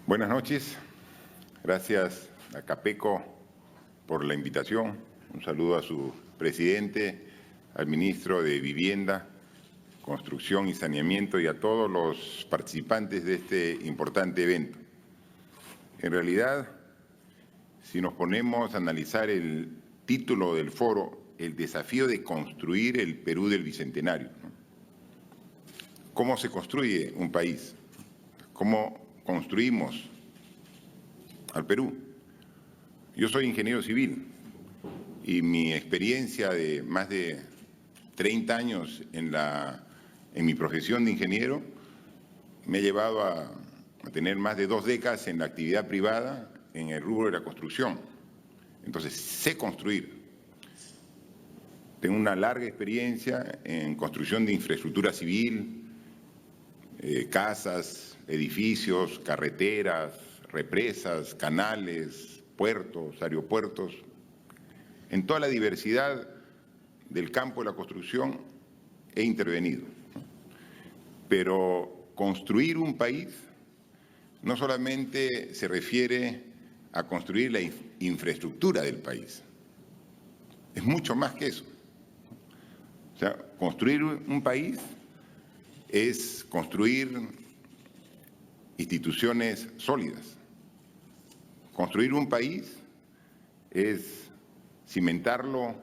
Buenas noches. Gracias a Capeco por la invitación. Un saludo a su presidente, al ministro de Vivienda, Construcción y Saneamiento y a todos los participantes de este importante evento. En realidad, si nos ponemos a analizar el título del foro, el desafío de construir el Perú del Bicentenario, ¿no? ¿Cómo se construye un país? ¿Cómo construimos al Perú? Yo soy ingeniero civil y mi experiencia de más de 30 años en mi profesión de ingeniero me ha llevado a tener más de 2 décadas en la actividad privada en el rubro de la construcción. Entonces, sé construir. Tengo una larga experiencia en construcción de infraestructura civil, casas, edificios, carreteras, represas, canales, puertos, aeropuertos. En toda la diversidad del campo de la construcción he intervenido. Pero construir un país no solamente se refiere a construir la infraestructura del país, es mucho más que eso. O sea, construir un país es construir instituciones sólidas. Construir un país es cimentarlo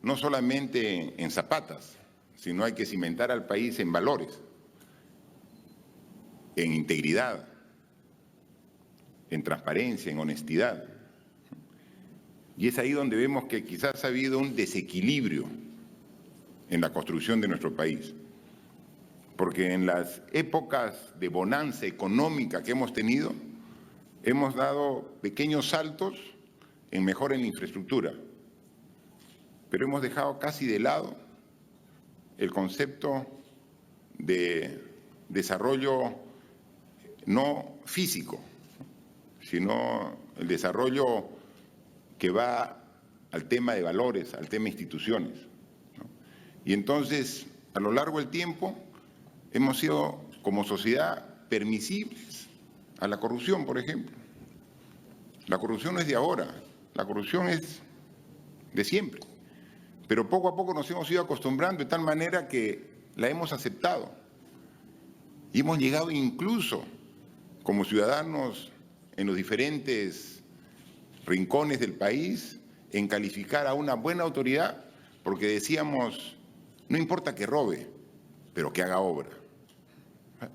no solamente en zapatas, sino hay que cimentar al país en valores, en integridad, en transparencia, en honestidad. Y es ahí donde vemos que quizás ha habido un desequilibrio en la construcción de nuestro país. Porque en las épocas de bonanza económica que hemos tenido, hemos dado pequeños saltos en mejora en la infraestructura, pero hemos dejado casi de lado el concepto de desarrollo no físico, sino el desarrollo que va al tema de valores, al tema de instituciones, ¿no? Y entonces, a lo largo del tiempo, hemos sido, como sociedad, permisibles a la corrupción, por ejemplo. La corrupción no es de ahora, la corrupción es de siempre. Pero poco a poco nos hemos ido acostumbrando de tal manera que la hemos aceptado. Y hemos llegado incluso, como ciudadanos en los diferentes rincones del país, en calificar a una buena autoridad, porque decíamos, no importa que robe, pero que haga obra.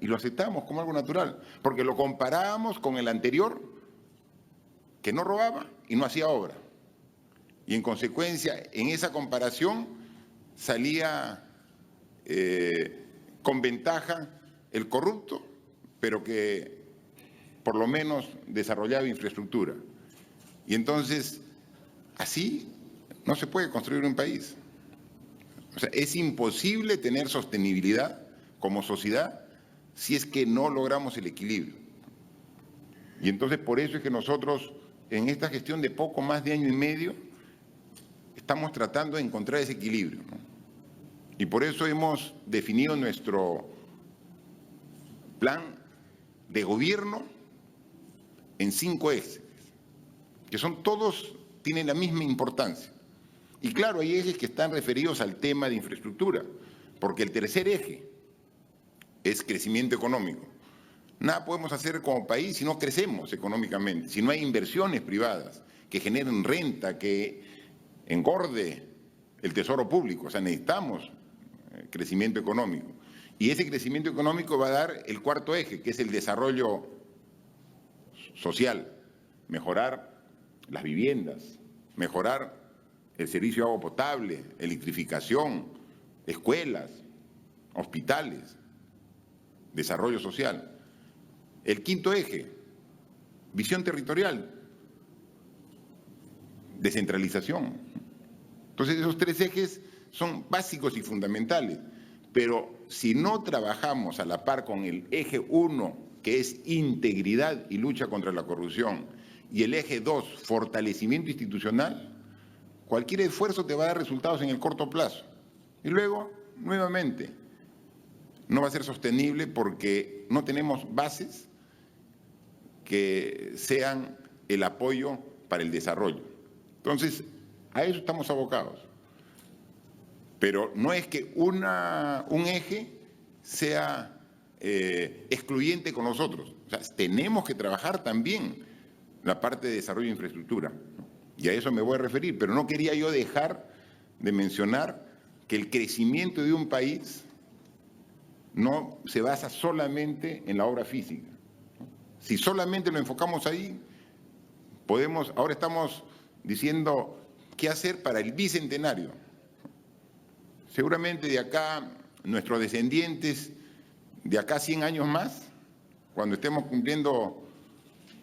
Y lo aceptamos como algo natural, porque lo comparábamos con el anterior, que no robaba y no hacía obra. Y en consecuencia, en esa comparación salía con ventaja el corrupto, pero que por lo menos desarrollaba infraestructura. Y entonces, así no se puede construir un país. O sea, es imposible tener sostenibilidad como sociedad si es que no logramos el equilibrio. Y entonces por eso es que nosotros en esta gestión de poco más de año y medio estamos tratando de encontrar ese equilibrio, ¿no? Y por eso hemos definido nuestro plan de gobierno en 5 ejes, que son todos, tienen la misma importancia. Y claro, hay ejes que están referidos al tema de infraestructura, porque el tercer eje es crecimiento económico. Nada podemos hacer como país si no crecemos económicamente, si no hay inversiones privadas que generen renta, que engorde el tesoro público. O sea, necesitamos crecimiento económico. Y ese crecimiento económico va a dar el 4.º eje, que es el desarrollo social. Mejorar las viviendas, mejorar el servicio de agua potable, electrificación, escuelas, hospitales, desarrollo social. El 5.º eje, visión territorial, descentralización. Entonces esos 3 ejes son básicos y fundamentales, pero si no trabajamos a la par con el eje 1, que es integridad y lucha contra la corrupción, y el eje 2, fortalecimiento institucional, cualquier esfuerzo te va a dar resultados en el corto plazo. Y luego, nuevamente, no va a ser sostenible porque no tenemos bases que sean el apoyo para el desarrollo. Entonces, a eso estamos abocados. Pero no es que un eje sea excluyente con los otros. O sea, tenemos que trabajar también la parte de desarrollo de infraestructura. Y a eso me voy a referir, pero no quería yo dejar de mencionar que el crecimiento de un país no se basa solamente en la obra física. Si solamente lo enfocamos ahí, ahora estamos diciendo qué hacer para el bicentenario. Seguramente de acá, nuestros descendientes, de acá 100 años más, cuando estemos cumpliendo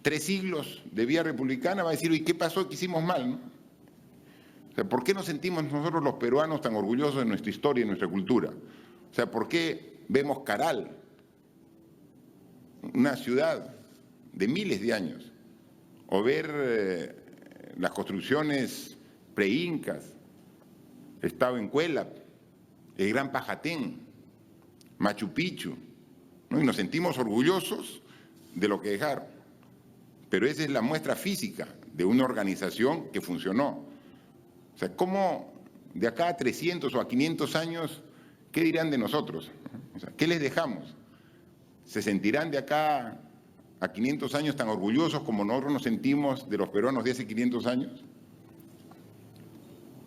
3 siglos de vía republicana, va a decir, ¿y qué pasó que hicimos mal? ¿No? O sea, ¿por qué nos sentimos nosotros los peruanos tan orgullosos de nuestra historia y nuestra cultura? O sea, ¿por qué vemos Caral, una ciudad de miles de años, o ver las construcciones preincas, Estado en Cuélap, el Gran Pajatén, Machu Picchu, ¿no? Y nos sentimos orgullosos de lo que dejaron. Pero esa es la muestra física de una organización que funcionó. O sea, ¿cómo de acá a 300 o a 500 años, qué dirán de nosotros? O sea, ¿qué les dejamos? ¿Se sentirán de acá a 500 años tan orgullosos como nosotros nos sentimos de los peruanos de hace 500 años?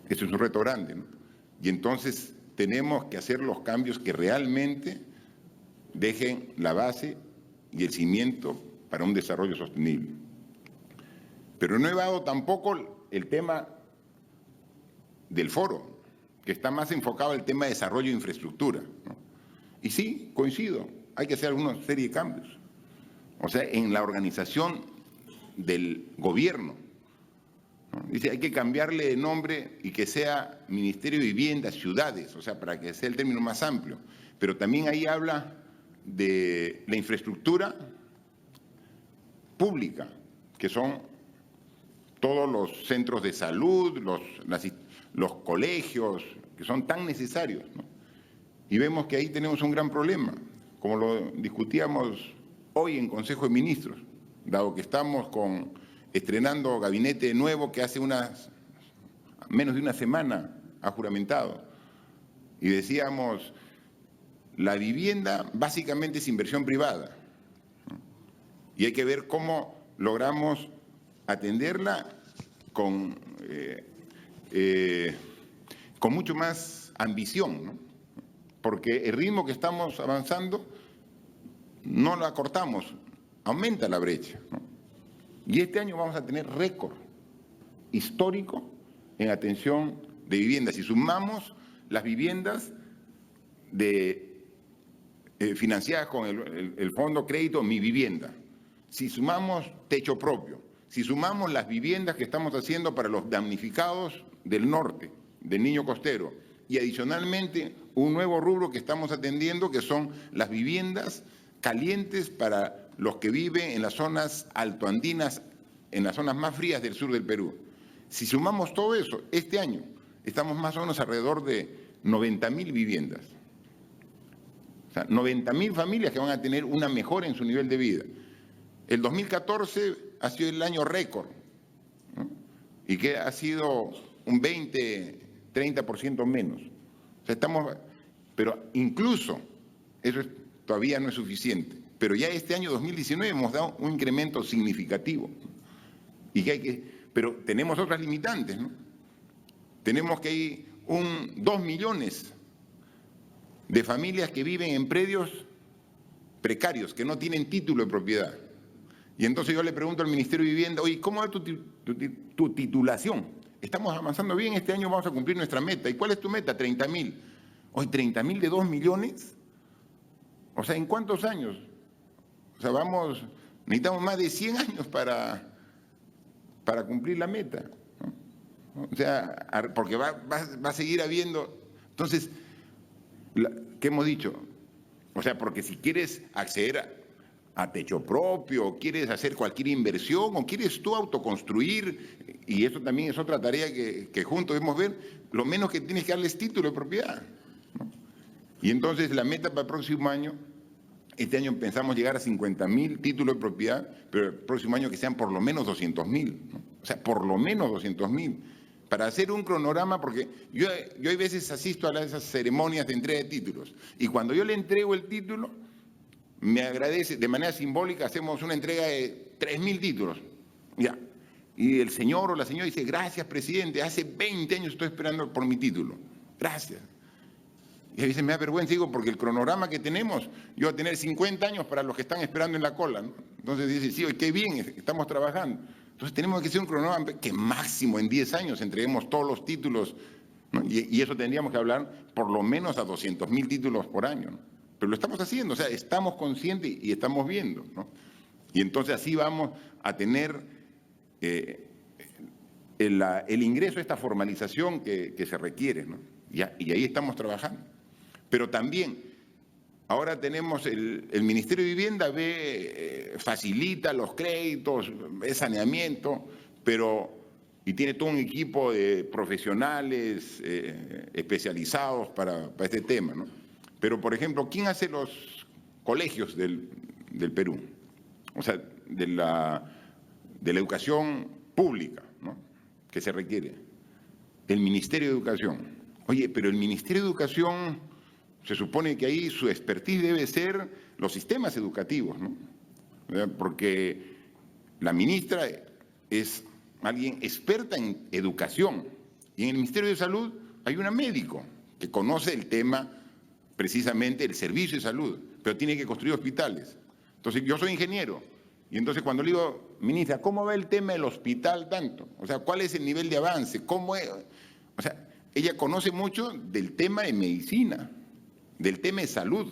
Eso es un reto grande, ¿no? Y entonces tenemos que hacer los cambios que realmente dejen la base y el cimiento para un desarrollo sostenible. Pero no he dado tampoco el tema del foro, que está más enfocado al tema de desarrollo de infraestructura, ¿no? Y sí, coincido, hay que hacer alguna serie de cambios. O sea, en la organización del gobierno, ¿no? Dice, hay que cambiarle de nombre y que sea Ministerio de Vivienda, Ciudades, o sea, para que sea el término más amplio. Pero también ahí habla de la infraestructura pública, que son todos los centros de salud, los colegios, que son tan necesarios, ¿no? Y vemos que ahí tenemos un gran problema, como lo discutíamos hoy en Consejo de Ministros, dado que estamos estrenando gabinete nuevo que hace menos de una semana ha juramentado. Y decíamos, la vivienda básicamente es inversión privada, ¿no? Y hay que ver cómo logramos atenderla con mucho más ambición, ¿no? Porque el ritmo que estamos avanzando no lo acortamos, aumenta la brecha, ¿no? Y este año vamos a tener récord histórico en atención de viviendas. Si sumamos las viviendas financiadas con el Fondo Crédito Mi Vivienda, si sumamos techo propio, si sumamos las viviendas que estamos haciendo para los damnificados del norte, del Niño Costero, y adicionalmente un nuevo rubro que estamos atendiendo, que son las viviendas calientes para los que viven en las zonas altoandinas, en las zonas más frías del sur del Perú. Si sumamos todo eso, este año estamos más o menos alrededor de 90.000 viviendas. O sea, 90.000 familias que van a tener una mejora en su nivel de vida. El 2014 ha sido el año récord, ¿no? Y que ha sido un 20-30% menos. O sea, pero incluso eso todavía no es suficiente. Pero ya este año 2019 hemos dado un incremento significativo. Pero tenemos otras limitantes, ¿no? Tenemos que hay 2 millones de familias que viven en predios precarios, que no tienen título de propiedad. Y entonces yo le pregunto al Ministerio de Vivienda, oye, ¿cómo va tu titulación? Estamos avanzando bien, este año vamos a cumplir nuestra meta. ¿Y cuál es tu meta? 30.000. Oye, 30.000 de 2 millones. O sea, ¿en cuántos años? O sea, necesitamos más de 100 años para cumplir la meta, ¿no? O sea, porque va a seguir habiendo. Entonces, ¿qué hemos dicho? O sea, porque si quieres acceder a techo propio, o quieres hacer cualquier inversión, o quieres tú autoconstruir, y eso también es otra tarea que juntos debemos ver, lo menos que tienes que darles título de propiedad, ¿no? Y entonces la meta para el próximo año Este año pensamos llegar a 50.000 títulos de propiedad, pero el próximo año que sean por lo menos 200.000, ¿no? O sea, por lo menos 200.000. Para hacer un cronograma, porque yo hay veces asisto a esas ceremonias de entrega de títulos, y cuando yo le entrego el título, me agradece, de manera simbólica, hacemos una entrega de 3.000 títulos. Ya. Y el señor o la señora dice, gracias, presidente, hace 20 años estoy esperando por mi título. Gracias. Y a veces me da vergüenza, digo, porque el cronograma que tenemos, yo voy a tener 50 años para los que están esperando en la cola, ¿no? Entonces dice, sí, qué bien, estamos trabajando. Entonces tenemos que hacer un cronograma que máximo en 10 años entreguemos todos los títulos, ¿no? Y eso tendríamos que hablar por lo menos a 200.000 títulos por año, ¿no? Pero lo estamos haciendo, o sea, estamos conscientes y estamos viendo, ¿no? Y entonces así vamos a tener el ingreso a esta formalización que se requiere, ¿no? Y ahí estamos trabajando. Pero también, ahora tenemos el Ministerio de Vivienda, facilita los créditos, saneamiento, y tiene todo un equipo de profesionales especializados para este tema, ¿no? Pero, por ejemplo, ¿quién hace los colegios del Perú? O sea, de la educación pública, ¿no?, que se requiere. El Ministerio de Educación. Oye, pero el Ministerio de Educación, se supone que ahí su expertise debe ser los sistemas educativos, ¿no? Porque la ministra es alguien experta en educación. Y en el Ministerio de Salud hay una médico que conoce el tema, precisamente el servicio de salud, pero tiene que construir hospitales. Entonces, yo soy ingeniero, y entonces cuando le digo, ministra, ¿cómo va el tema del hospital tanto? O sea, ¿cuál es el nivel de avance? ¿Cómo es? O sea, ella conoce mucho del tema de medicina, del tema de salud,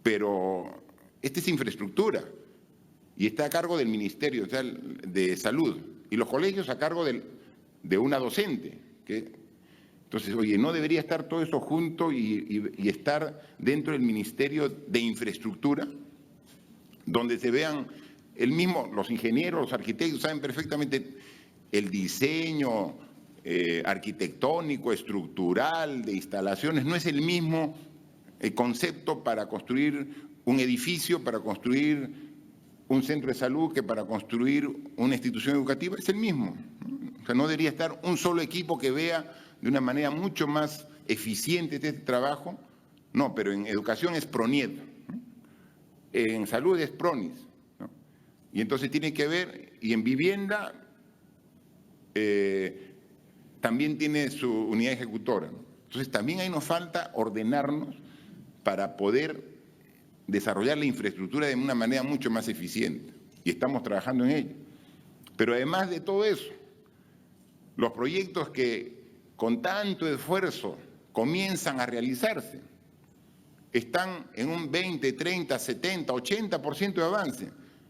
pero esta es infraestructura y está a cargo del Ministerio de Salud y los colegios a cargo de una docente. Entonces, oye, ¿no debería estar todo eso junto y estar dentro del Ministerio de Infraestructura, donde se vean los ingenieros, los arquitectos saben perfectamente el diseño arquitectónico, estructural, de instalaciones, no es el mismo concepto para construir un edificio, para construir un centro de salud, que para construir una institución educativa? Es el mismo, ¿no? O sea, no debería estar un solo equipo que vea de una manera mucho más eficiente este trabajo. No, pero en educación es PRONIED, ¿no? En salud es PRONIS, ¿no? Y entonces tiene que ver, y en vivienda también tiene su unidad ejecutora, ¿no? Entonces también ahí nos falta ordenarnos para poder desarrollar la infraestructura de una manera mucho más eficiente, y estamos trabajando en ello. Pero además de todo eso, los proyectos que con tanto esfuerzo comienzan a realizarse están en un 20, 30, 70, 80% de avance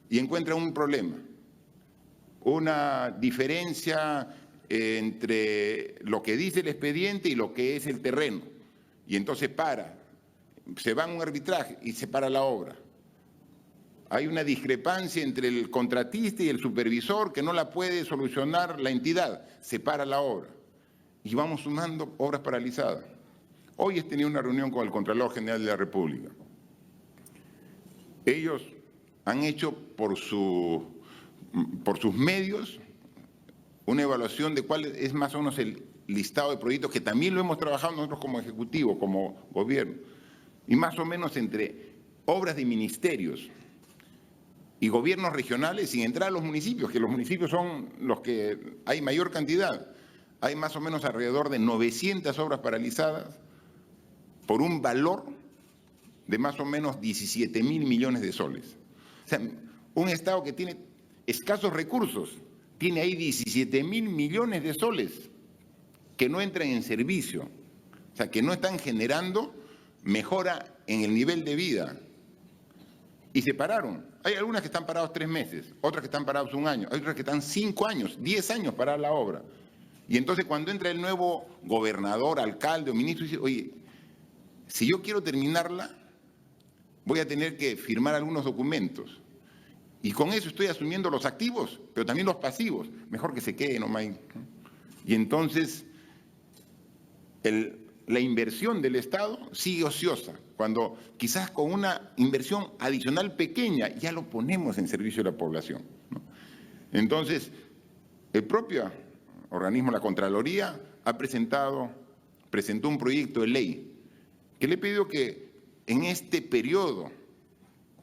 y encuentran un problema, una diferencia entre lo que dice el expediente y lo que es el terreno. Y entonces se va a un arbitraje y se para la obra. Hay una discrepancia entre el contratista y el supervisor que no la puede solucionar la entidad, se para la obra. Y vamos sumando obras paralizadas. Hoy he tenido una reunión con el Contralor General de la República. Ellos han hecho por sus medios una evaluación de cuál es más o menos el listado de proyectos, que también lo hemos trabajado nosotros como Ejecutivo, como Gobierno, y más o menos entre obras de ministerios y gobiernos regionales, sin entrar a los municipios, que los municipios son los que hay mayor cantidad. Hay más o menos alrededor de 900 obras paralizadas por un valor de más o menos 17.000 millones de soles. O sea, un Estado que tiene escasos recursos, tiene ahí 17.000 millones de soles que no entran en servicio, o sea, que no están generando mejora en el nivel de vida. Y se pararon. Hay algunas que están parados 3 meses, otras que están parados 1 año, hay otras que están 5 años, 10 años para la obra. Y entonces cuando entra el nuevo gobernador, alcalde o ministro, dice, oye, si yo quiero terminarla, voy a tener que firmar algunos documentos. Y con eso estoy asumiendo los activos, pero también los pasivos. Mejor que se quede nomás. Y entonces la inversión del Estado sigue ociosa, cuando quizás con una inversión adicional pequeña ya lo ponemos en servicio de la población, ¿no? Entonces, el propio organismo, la Contraloría, presentó un proyecto de ley que le pidió que en este periodo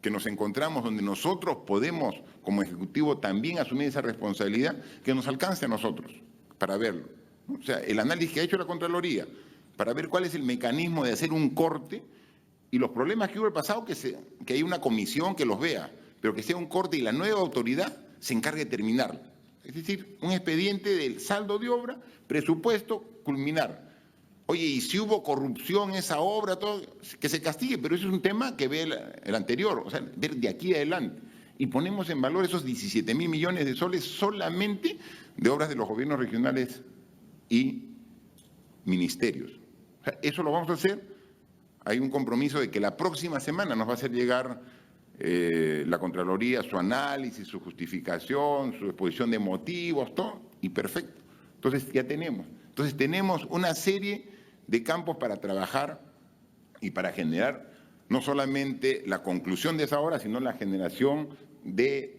que nos encontramos, donde nosotros podemos, como Ejecutivo, también asumir esa responsabilidad, que nos alcance a nosotros para verlo, ¿no? O sea, el análisis que ha hecho la Contraloría, para ver cuál es el mecanismo de hacer un corte y los problemas que hubo en el pasado, que hay una comisión que los vea, pero que sea un corte y la nueva autoridad se encargue de terminarlo. Es decir, un expediente del saldo de obra, presupuesto, culminar. Oye, y si hubo corrupción en esa obra, todo, que se castigue, pero eso es un tema que ve el anterior, o sea, ver de aquí adelante. Y ponemos en valor esos 17.000 millones de soles solamente de obras de los gobiernos regionales y ministerios. O sea, eso lo vamos a hacer. Hay un compromiso de que la próxima semana nos va a hacer llegar la Contraloría su análisis, su justificación, su exposición de motivos, todo, y perfecto. Entonces ya tenemos. Entonces tenemos una serie de campos para trabajar y para generar no solamente la conclusión de esa obra, sino la generación de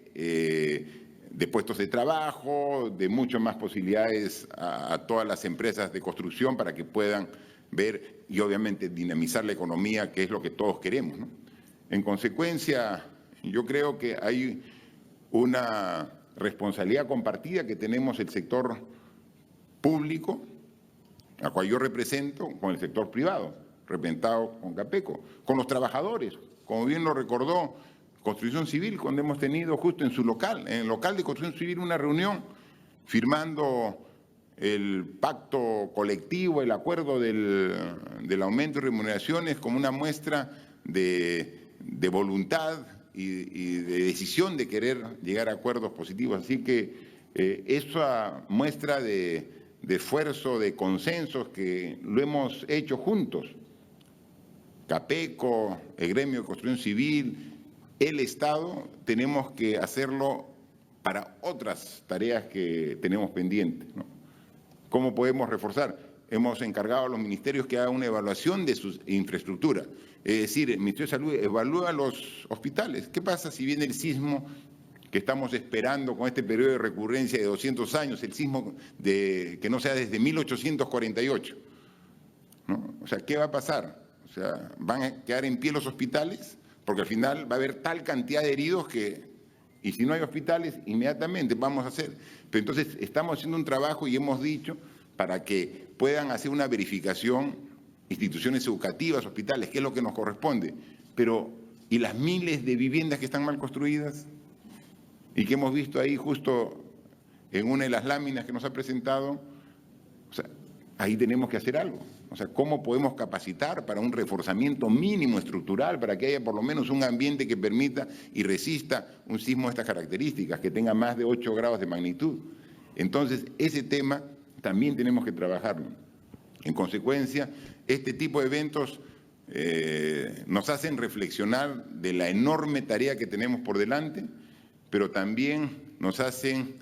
puestos de trabajo, de muchas más posibilidades a todas las empresas de construcción para que puedan ver y obviamente dinamizar la economía, que es lo que todos queremos, ¿no? En consecuencia, yo creo que hay una responsabilidad compartida que tenemos el sector público, a cual yo represento, con el sector privado, representado con Capeco, con los trabajadores, como bien lo recordó Construcción Civil, cuando hemos tenido justo en su local, en el local de Construcción Civil, una reunión firmando el pacto colectivo, el acuerdo del aumento de remuneraciones como una muestra de voluntad y de decisión de querer llegar a acuerdos positivos. Así que esa muestra de esfuerzo, de consensos que lo hemos hecho juntos, Capeco, el gremio de construcción civil, el Estado, tenemos que hacerlo para otras tareas que tenemos pendientes, ¿no? ¿Cómo podemos reforzar? Hemos encargado a los ministerios que hagan una evaluación de su infraestructura. Es decir, el Ministerio de Salud evalúa los hospitales. ¿Qué pasa si viene el sismo que estamos esperando con este periodo de recurrencia de 200 años, el sismo que no sea desde 1848, ¿no? O sea, ¿qué va a pasar? O sea, ¿van a quedar en pie los hospitales? Porque al final va a haber tal cantidad de heridos que, y si no hay hospitales, inmediatamente vamos a hacer. Pero entonces estamos haciendo un trabajo y hemos dicho para que puedan hacer una verificación instituciones educativas, hospitales, que es lo que nos corresponde. Pero, ¿y las miles de viviendas que están mal construidas? Y que hemos visto ahí justo en una de las láminas que nos ha presentado, o sea, ahí tenemos que hacer algo. O sea, ¿cómo podemos capacitar para un reforzamiento mínimo estructural, para que haya por lo menos un ambiente que permita y resista un sismo de estas características, que tenga más de 8 grados de magnitud? Entonces, ese tema también tenemos que trabajarlo. En consecuencia, este tipo de eventos nos hacen reflexionar de la enorme tarea que tenemos por delante, pero también nos hacen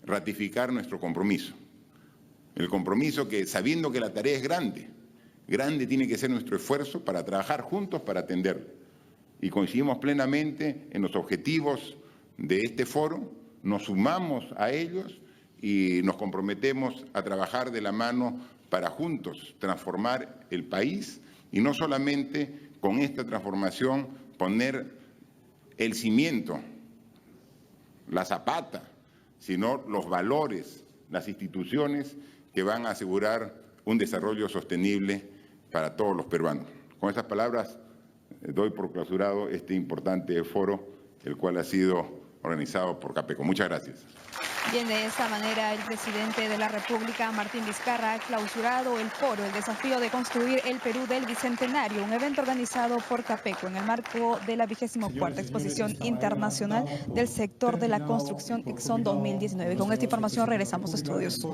ratificar nuestro compromiso. El compromiso que, sabiendo que la tarea es grande, grande tiene que ser nuestro esfuerzo para trabajar juntos para atenderlo. Y coincidimos plenamente en los objetivos de este foro, nos sumamos a ellos y nos comprometemos a trabajar de la mano para juntos transformar el país y no solamente con esta transformación poner el cimiento, la zapata, sino los valores, las instituciones que van a asegurar un desarrollo sostenible para todos los peruanos. Con estas palabras doy por clausurado este importante foro, el cual ha sido organizado por Capeco. Muchas gracias. Bien, de esta manera el presidente de la República, Martín Vizcarra, ha clausurado el foro, el desafío de construir el Perú del Bicentenario, un evento organizado por Capeco en el marco de la 24ª Exposición Internacional del Sector de la Construcción Exxon 2019. Con esta información regresamos a estudios.